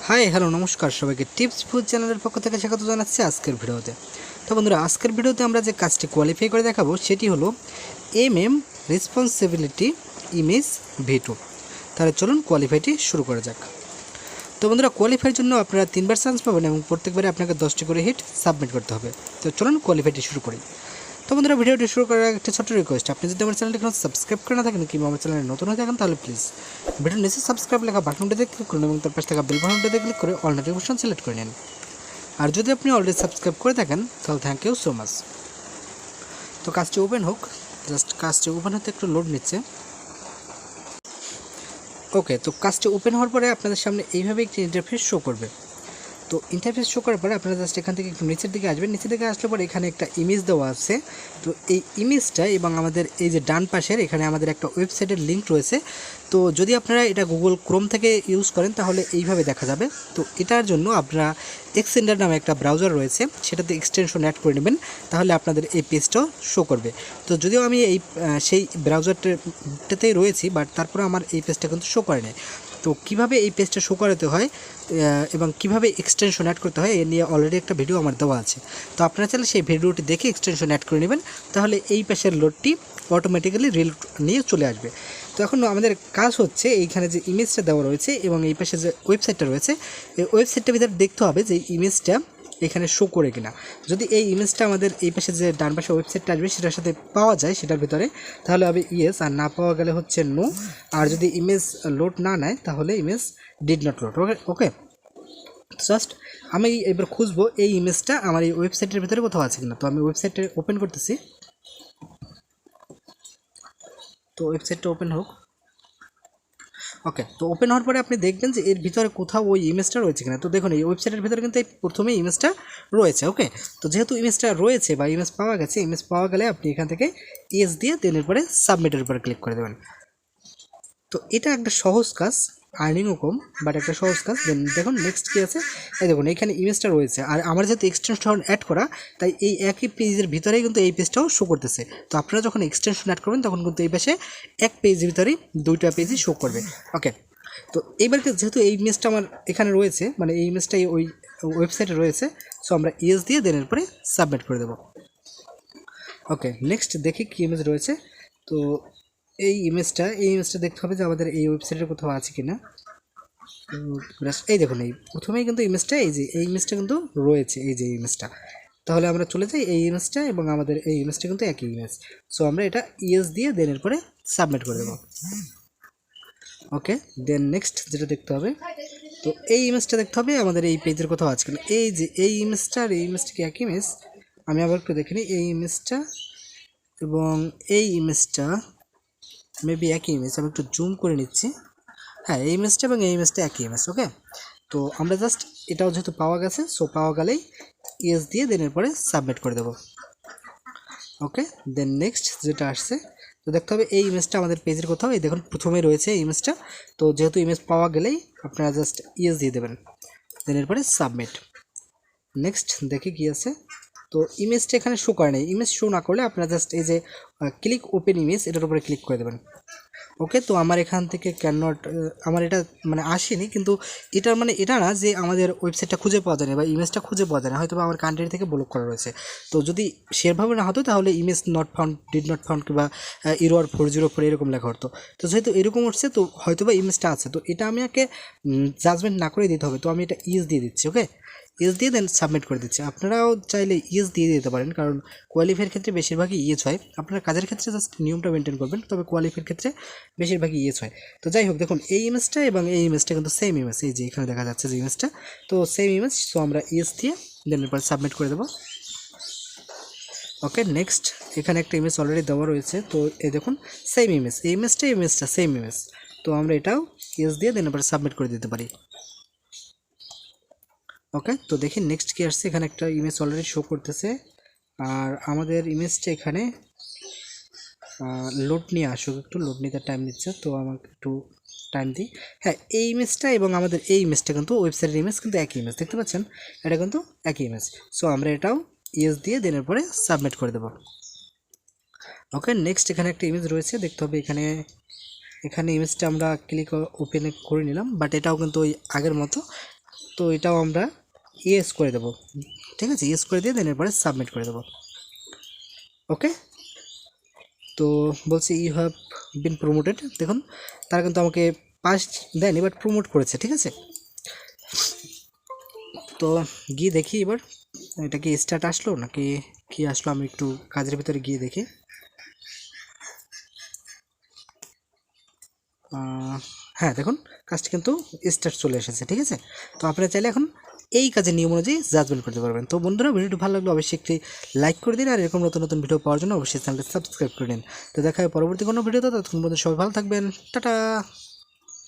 Hi hello নমস্কার সবাইকে tips food চ্যানেলের পক্ষ থেকে স্বাগত জানাচ্ছি আজকের ভিডিওতে। তো বন্ধুরা, আজকের ভিডিওতে আমরা যে কাজটি কোয়ালিফাই করে দেখাবো সেটি হলো MMRepresentativeImageV2। তাহলে চলুন কোয়ালিফাইটি শুরু করা যাক। তো বন্ধুরা, কোয়ালিফাইয়ের জন্য আপনারা 3বার চান্স পাবেন এবং প্রত্যেকবারে আপনাকে 10টি করে হিট সাবমিট করতে হবে। তো চলুন কোয়ালিফাইটি শুরু করি। তো বন্ধুরা, ভিডিওটি শুরু করার একটা ছোট্ট রিকোয়েস্ট, আপনি যদি আমার চ্যানেলটি এখন সাবস্ক্রাইব করে না থাকেন কিংবা আমার চ্যানেলে নতুন হয়ে থাকেন তাহলে প্লিজ ভিডিওর নিচে সাবস্ক্রাইব লেখা বাটনটিতে ক্লিক করুন এবং তার পাশে থাকা বেল বাটনটিতে ক্লিক করে অল নোটিফিকেশন সিলেক্ট করে নিন। আর যদি আপনি অলরেডি সাবস্ক্রাইব করে থাকেন তাহলে থ্যাংক ইউ সো মাচ। তো কাজটি ওপেন হোক, জাস্ট কাজটি ওপেন হতে একটু লোড নিচ্ছে। ওকে, তো কাজটি ওপেন হওয়ার পরে আপনাদের সামনে এইভাবে একটি ইন্টারফেস শো করবে। তো ইন্টারফেস শো করার পরে আপনারা জাস্ট এখান থেকে একটু নিচের দিকে আসবেন। নিচের দিকে আসলে পরে এখানে একটা ইমেজ দেওয়া আছে। তো এই ইমেজটা এবং আমাদের এই যে ডান পাশের এখানে আমাদের একটা ওয়েবসাইটের লিঙ্ক রয়েছে। তো যদি আপনারা এটা গুগল ক্রোম থেকে ইউজ করেন তাহলে এইভাবে দেখা যাবে। তো এটার জন্য আপনারা এক্সটেন্ডার নামে একটা ব্রাউজার রয়েছে, সেটাতে এক্সটেনশন অ্যাড করে নেবেন, তাহলে আপনাদের এই পেজটাও শো করবে। তো যদিও আমি এই সেই ব্রাউজারটাতেই রয়েছি, বাট তারপরে আমার এই পেজটা কিন্তু শো করে নেই। তো কিভাবে এই পেজটা শো করাতে হয় এবং কিভাবে এক্সটেনশন অ্যাড করতে হয় এ নিয়ে অলরেডি একটা ভিডিও আমার দেওয়া আছে। তো আপনারা চাইলে সেই ভিডিওটি দেখে এক্সটেনশন অ্যাড করে নেবেন, তাহলে এই পাশের লোডটি অটোমেটিক্যালি রিল নিয়ে চলে আসবে। তো এখন আমাদের কাজ হচ্ছে এইখানে যে ইমেজটা দেওয়া রয়েছে এবং এই পাশে যে ওয়েবসাইটটা রয়েছে, এই ওয়েবসাইটটার ভিতরে দেখতে হবে যে ইমেজটা এখানে শো করে কিনা। যদি এই ইমেজটা আমাদের এই পাশে যে ডান পাশে ওয়েবসাইটটা আসবে সেটার সাথে পাওয়া যায় সেটার ভিতরে, তাহলে হবে ইয়েস, আর না পাওয়া গেলে হচ্ছে নো। আর যদি ইমেজ লোড না নেয় তাহলে image did not load. Okay, just আমি এবার খুঁজবো এই ইমেজটা আমার এই ওয়েবসাইটের ভিতরে কোথাও আছে কিনা। তো আমি ওয়েবসাইটটা ওপেন করতেছি। তো ওয়েবসাইটটা ওপেন হোক। ওকে, তো ওপেন হওয়ার পরে আপনি দেখবেন যে এর ভিতরে কোথাও ওই ইমেজটা রয়েছে কিনা। তো দেখুন এই ওয়েবসাইটের ভিতরে কিন্তু এই প্রথমে ইমেজটা রয়েছে। ওকে, তো যেহেতু ইমেজটা রয়েছে বা ইমেজ পাওয়া গেছে, ইমেজ পাওয়া গেলে আপনি এখান থেকে ইয়েস দিয়ে দেন এর পরে সাবমিটের উপরে ক্লিক করে দেবেন। তো এটা একটা সহজ কাজ, আর্নিংও কম, বাট একটা সহজ কাজ। দেন দেখুন নেক্সট কী আছে। এই দেখুন এইখানে ইমেজটা রয়েছে, আর আমার যেহেতু এক্সটেনশন অ্যাড করা তাই এই একই পেজের ভিতরেই কিন্তু এই পেজটাও শো করতেছে। তো আপনারা যখন এক্সটেনশন অ্যাড করবেন তখন কিন্তু এই পাশে এক পেজের ভিতরেই দুইটা পেজই শো করবে। ওকে, তো এইবার যেহেতু এই ইমেজটা আমার এখানে রয়েছে, মানে এই ইমেজটা ওই ওয়েবসাইটে রয়েছে, সো আমরা ইয়েস দিয়ে দেন এরপরে সাবমিট করে দেবো। ওকে, নেক্সট দেখি কী ইমেজ রয়েছে। তো এই ইমেজটা দেখতে হবে যে আমাদের এই ওয়েবসাইটের কোথাও আছে কি না। এই দেখুন এই প্রথমেই কিন্তু ইমেজটা এই ইমেজটা কিন্তু রয়েছে, এই যে ইমেজটা। তাহলে আমরা চলে যাই এই ইমেজটা এবং আমাদের এই ইমেজটা কিন্তু একই ইমেজ। সো আমরা এটা ইয়েস দিয়ে দেন এরপরে সাবমিট করে দেবো। ওকে, দেন নেক্সট যেটা দেখতে হবে, তো এই ইমেজটা দেখতে হবে আমাদের এই পেজের কোথাও আছে কিনা। এই যে এই ইমেজটা আর এই ইমেজটা কি একই ইমেজ, আমি আবার একটু দেখে নিই। এই ইমেজটা এবং এই ইমেজটা মেবি একই ইমেজ, আমি একটু জুম করে নিচ্ছি। হ্যাঁ, এই ইমেজটা এবং এই ইমেজটা একই ইমেজ। ওকে, তো আমরা জাস্ট এটাও যেহেতু পাওয়া গেছে, সো পাওয়া গেলেই ইয়েস দিয়ে দেন এরপরে সাবমিট করে দেবো। ওকে, দেন নেক্সট যেটা আসছে, তো দেখতে হবে এই ইমেজটা আমাদের পেজের কোথাও, এই দেখুন প্রথমেই রয়েছে এই ইমেজটা। তো যেহেতু ইমেজ পাওয়া গেলেই আপনারা জাস্ট ইয়েস দিয়ে দেবেন, দেন এরপরে সাবমিট। নেক্সট দেখি কী আছে। তো ইমেজটা এখানে শো করে নেই। ইমেজ শো না করলে আপনারা জাস্ট এই যে ক্লিক ওপেন ইমেজ এটার উপরে ক্লিক করে দেবেন। ওকে, তো আমার এখান থেকে ক্যান নট, আমার এটা মানে আসেনি, কিন্তু এটার মানে এটা না যে আমাদের ওয়েবসাইটটা খুঁজে পাওয়া যায় না বা ইমেজটা খুঁজে পাওয়া যায় না, হয়তো আমার কান্ট্রি থেকে ব্লক করা রয়েছে। তো যদি সেভাবে না হতো তাহলে image not found, did not found কিংবা এরর 404 এরকম লেখা হতো। তো যেহেতু এরকম হচ্ছে তো হয়তো বা ইমেজটা আছে, তো এটা আমাকে জাজমেন্ট না করে দিতে হবে। তো আমি এটা ইয়েস দিয়ে দিচ্ছি। ওকে, ইয়েস দিয়ে দেন সাবমিট করে দিচ্ছি। আপনারাও চাইলে ইয়েস দিয়ে দিতে পারেন, কারণ কোয়ালিফাইয়ের ক্ষেত্রে বেশিরভাগই ইয়েস হয়। আপনার কাজের ক্ষেত্রে জাস্ট নিয়মটা মেনটেন করবেন, তবে কোয়ালিফাইয়ের ক্ষেত্রে বেশিরভাগই ইয়েস হয়। তো যাই হোক, দেখুন এই ইমেজটা এবং এই ইমেজটা কিন্তু সেম ইমেজ, এই যে এখানে দেখা যাচ্ছে যে ইমেজটা, তো সেম ইমেজ। সো আমরা ইয়েস দিয়ে দেন এরপর সাবমিট করে দেবো। ওকে, নেক্সট এখানে একটা ইমেজ অলরেডি দেওয়া রয়েছে। তো এই দেখুন সেম ইমেজ, এই ইমেজটা সেম ইমেজ। তো আমরা এটাও ইয়েস দিয়ে দেন এরপর সাবমিট করে দিতে পারি। ওকে, তো দেখি নেক্সট কি আসছে। এখানে একটা ইমেজ অলরেডি শো করতেছে, আর আমাদের ইমেজটা এখানে লোড নিয়ে আসুক, একটু লোড নিতে টাইম নিচ্ছে, তো আমাকে একটু টাইম দিই। হ্যাঁ, এই ইমেজটা এবং আমাদের এই ইমেজটা কিন্তু ওয়েবসাইটের ইমেজ কিন্তু একই ইমেজ, দেখতে পাচ্ছেন এটা কিন্তু একই ইমেজ। সো আমরা এটাও ইয়েস দিয়ে দেনের পরে সাবমিট করে দেবো। ওকে, নেক্সট এখানে একটা ইমেজ রয়েছে, দেখতে হবে এখানে ইমেজটা আমরা ক্লিক ওপেন করে নিলাম, বাট এটাও কিন্তু ওই আগের মতো তো এটাও আমরা ইয়েস করে দেবো, ঠিক আছে, ইয়েস করে দিয়ে দেন এরপরে সাবমিট করে দেবো। ওকে, তো বলছি ইউ হ্যাভ বিন প্রমোটেড, দেখুন তারা কিন্তু আমাকে পাস্ট দেয়নি বাট প্রমোট করেছে, ঠিক আছে। তো গিয়ে দেখি এবার এটা কি স্টার্ট আসলো নাকি কি আসলো, আমি একটু কাজের ভিতরে গিয়ে দেখি। হ্যাঁ দেখুন কাজটি কিন্তু স্টার্ট চলে এসেছে, ঠিক আছে। তো আপনারা চাইলে এখন এই কাজের নিয়ম অনুযায়ী জাজমেন্ট করতে পারবেন। তো বন্ধুরা ভিডিওটি ভালো লাগলে অবশ্যই একটি লাইক করে দিন, আর এরকম নতুন নতুন ভিডিও পাওয়ার জন্য অবশ্যই চ্যানেলটি সাবস্ক্রাইব করে নিন। তো দেখা হয় পরবর্তী কোনো ভিডিওতে, ততক্ষণ পর্যন্ত সবাই ভালো থাকবেন, টাটা।